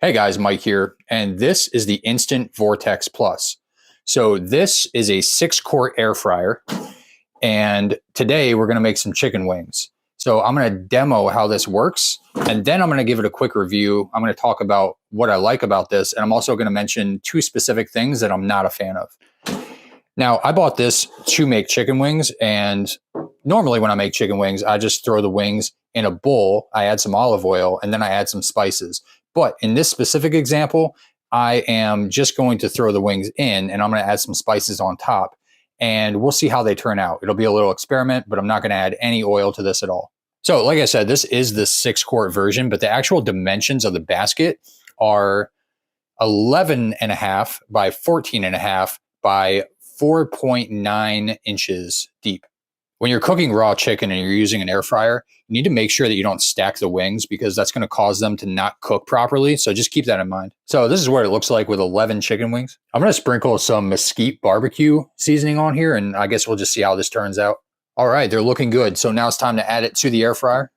Hey guys, Mike here, and this is the Instant Vortex Plus. So this is a 6-quart air fryer, and today we're going to make some chicken wings. So I'm going to demo how this works, and then I'm going to give it a quick review. I'm going to talk about what I like about this, and I'm also going to mention 2 specific things that I'm not a fan of. Now, I bought this to make chicken wings, and normally when I make chicken wings, I just throw the wings in a bowl, I add some olive oil, and then I add some spices. But in this specific example, I am just going to throw the wings in, and I'm going to add some spices on top, and we'll see how they turn out. It'll be a little experiment, but I'm not going to add any oil to this at all. So like I said, this is the 6-quart version, but the actual dimensions of the basket are 11.5 by 14.5 by 4.9 inches deep. When you're cooking raw chicken and you're using an air fryer, you need to make sure that you don't stack the wings because that's going to cause them to not cook properly. So just keep that in mind. So this is what it looks like with 11 chicken wings. I'm going to sprinkle some mesquite barbecue seasoning on here, and I guess we'll just see how this turns out. All right, they're looking good. So now it's time to add it to the air fryer.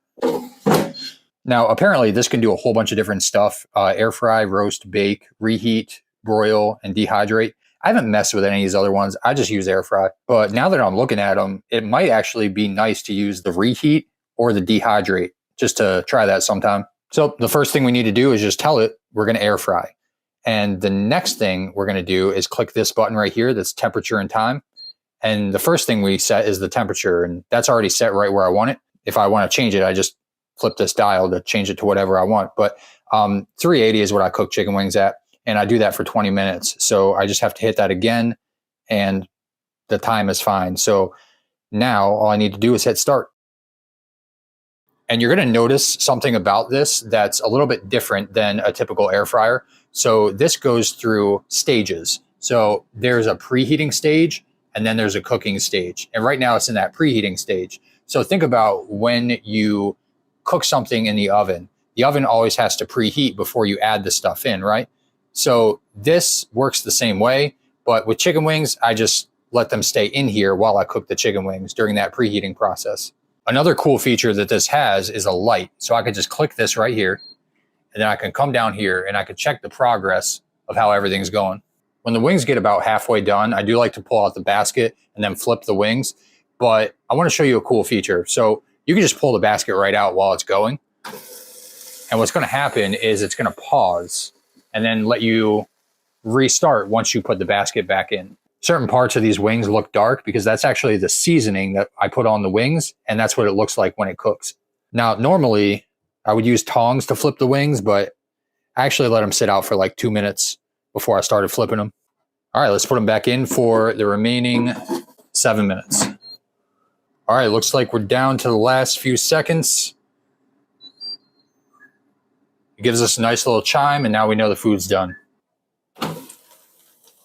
Now, apparently this can do a whole bunch of different stuff. Air fry, roast, bake, reheat, broil, and dehydrate. I haven't messed with any of these other ones. I just use air fry. But now that I'm looking at them, it might actually be nice to use the reheat or the dehydrate just to try that sometime. So the first thing we need to do is just tell it we're going to air fry. And the next thing we're going to do is click this button right here that's temperature and time. And the first thing we set is the temperature, and that's already set right where I want it. If I want to change it, I just flip this dial to change it to whatever I want. But 380 is what I cook chicken wings at. And I do that for 20 minutes. So I just have to hit that again and the time is fine. So now all I need to do is hit start. And you're going to notice something about this that's a little bit different than a typical air fryer. So this goes through stages. So there's a preheating stage and then there's a cooking stage. And right now it's in that preheating stage. So think about when you cook something in the oven. The oven always has to preheat before you add the stuff in, right? So this works the same way, but with chicken wings, I just let them stay in here while I cook the chicken wings during that preheating process. Another cool feature that this has is a light. So I could just click this right here, and then I can come down here and I can check the progress of how everything's going. When the wings get about halfway done, I do like to pull out the basket and then flip the wings, but I want to show you a cool feature. So you can just pull the basket right out while it's going. And what's going to happen is it's going to pause and then let you restart once you put the basket back in. Certain parts of these wings look dark because that's actually the seasoning that I put on the wings, and that's what it looks like when it cooks. Now, normally, I would use tongs to flip the wings, but I actually let them sit out for like 2 minutes before I started flipping them. All right, let's put them back in for the remaining 7 minutes. All right, looks like we're down to the last few seconds. It gives us a nice little chime, and now we know the food's done.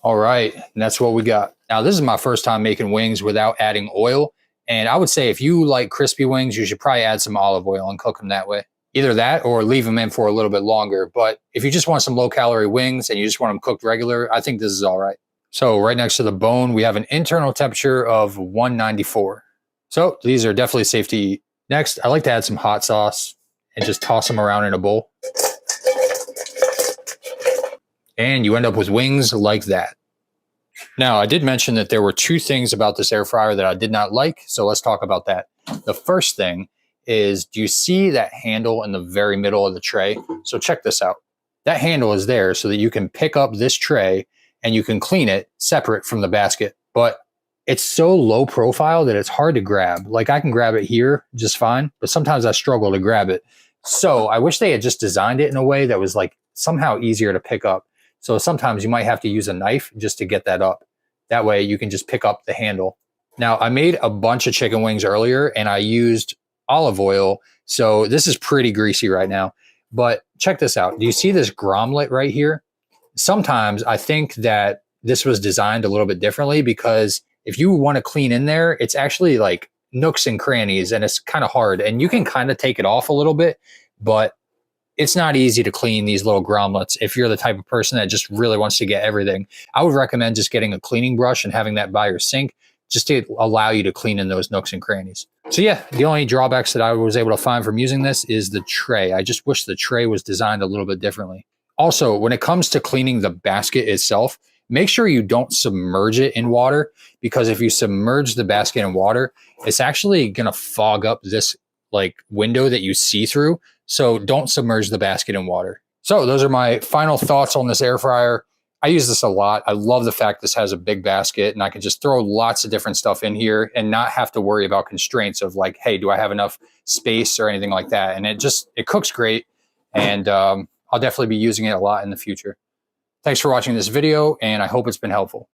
All right, and that's what we got. Now, this is my first time making wings without adding oil, and I would say if you like crispy wings, you should probably add some olive oil and cook them that way. Either that or leave them in for a little bit longer, but if you just want some low-calorie wings and you just want them cooked regular, I think this is all right. So right next to the bone, we have an internal temperature of 194. So these are definitely safe to eat. Next, I like to add some hot sauce and just toss them around in a bowl. And you end up with wings like that. Now, I did mention that there were 2 things about this air fryer that I did not like, so let's talk about that. The first thing is, do you see that handle in the very middle of the tray? So check this out. That handle is there so that you can pick up this tray and you can clean it separate from the basket. But it's so low profile that it's hard to grab. Like I can grab it here just fine, but sometimes I struggle to grab it. So I wish they had just designed it in a way that was like somehow easier to pick up. So sometimes you might have to use a knife just to get that up. That way you can just pick up the handle. Now, I made a bunch of chicken wings earlier and I used olive oil. So this is pretty greasy right now. But check this out. Do you see this grommet right here? Sometimes I think that this was designed a little bit differently because if you want to clean in there, it's actually like nooks and crannies and it's kind of hard. And you can kind of take it off a little bit, but it's not easy to clean these little grommets if you're the type of person that just really wants to get everything. I would recommend just getting a cleaning brush and having that by your sink just to allow you to clean in those nooks and crannies. So yeah, the only drawbacks that I was able to find from using this is the tray. I just wish the tray was designed a little bit differently. Also, when it comes to cleaning the basket itself, make sure you don't submerge it in water, because if you submerge the basket in water, it's actually going to fog up this like window that you see through. So don't submerge the basket in water. So those are my final thoughts on this air fryer. I use this a lot. I love the fact this has a big basket and I can just throw lots of different stuff in here and not have to worry about constraints of like, hey, do I have enough space or anything like that? And it cooks great. And I'll definitely be using it a lot in the future. Thanks for watching this video, and I hope it's been helpful.